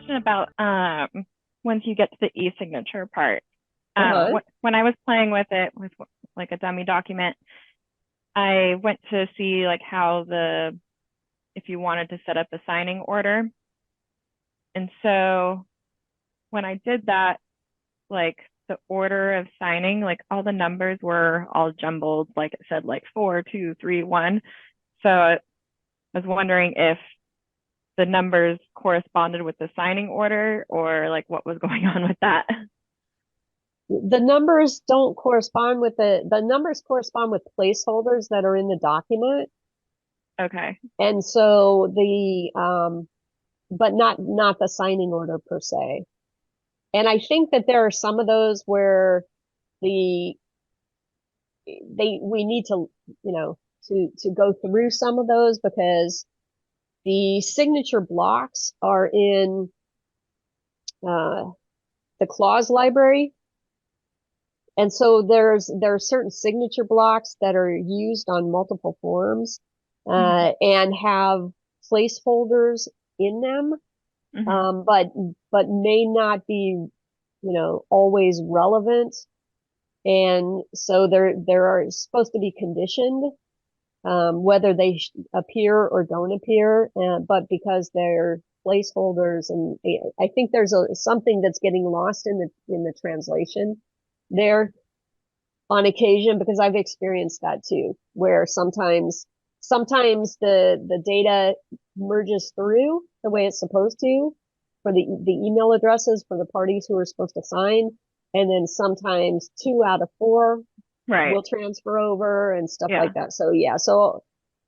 question about once you get to the e-signature part. Uh-huh. When I was playing with it with like a dummy document, I went to see like how if you wanted to set up a signing order. And so when I did that, like the order of signing, like all the numbers were all jumbled, like it said like 4, 2, 3, 1. So I was wondering if the numbers corresponded with the signing order or like what was going on with that. The numbers don't correspond with the numbers correspond with placeholders that are in the document. Okay. And so but not the signing order per se. And I think that there are some of those where the we need to, to go through some of those because the signature blocks are in uh, the clause library. And so there are certain signature blocks that are used on multiple forms Mm-hmm. and have placeholders in them, Mm-hmm. but may not be, always relevant. And so there are supposed to be conditioned whether they appear or don't appear, but because they're placeholders, and I think there's something that's getting lost in the translation there on occasion because I've experienced that too, where sometimes the data merges through the way it's supposed to for the email addresses for the parties who are supposed to sign, and then sometimes 2 out of 4 Right. will transfer over and stuff Yeah. like that. So yeah, so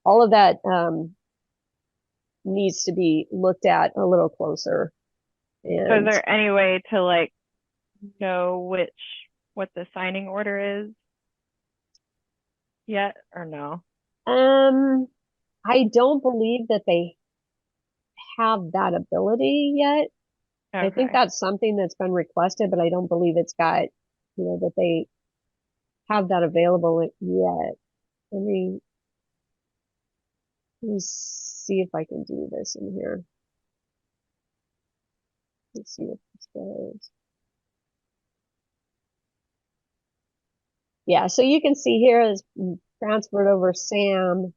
all of that needs to be looked at a little closer. So is And there any way to like know what the signing order is yet or no? um, I don't believe that they have that ability yet. I think Okay. that's something that's been requested, but I don't believe it's got, that they have that available yet. Let me, let me see if I can do this in here. Let's see what this does. Yeah, so you can see here is transferred over Sam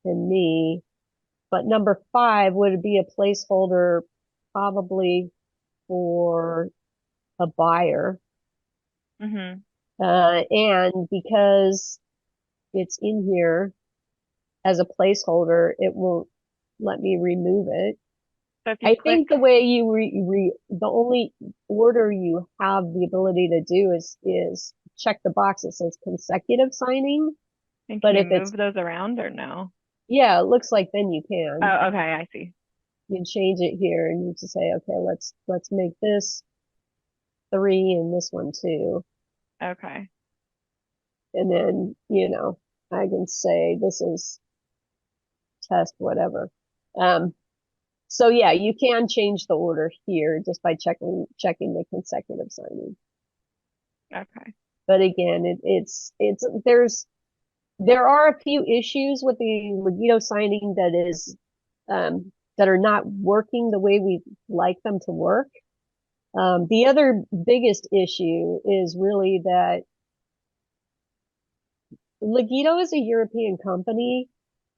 and me, but number 5 would be a placeholder probably for a buyer. Mm-hmm. And because it's in here as a placeholder, it won't let me remove it. So if you I click, think the way the only order you have the ability to do is check the box that says consecutive signing. and can But you if it's, move those around or no? yeah, it looks like then you can. Oh, okay, I see. You can change it here and you just say, okay, let's make this 3 and this one 2. Okay. And then, I can say this is test whatever. Um, so yeah, you can change the order here just by checking the consecutive signing. Okay. But again, there are a few issues with the Legito signing that are not working the way we like them to work. The other biggest issue is really that Legito is a European company,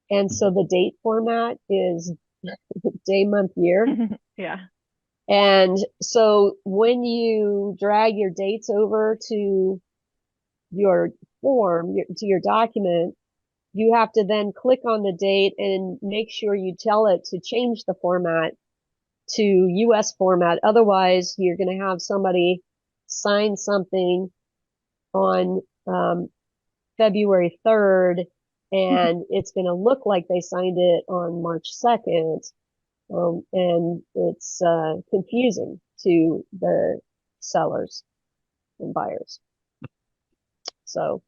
and so the date format is day, month, year. Yeah. And so when you drag your dates over to your to your document, you have to then click on the date and make sure you tell it to change the format to US format. Otherwise, you're going to have somebody sign something on February 3rd, and it's going to look like they signed it on March 2nd. And it's confusing to the sellers and buyers. So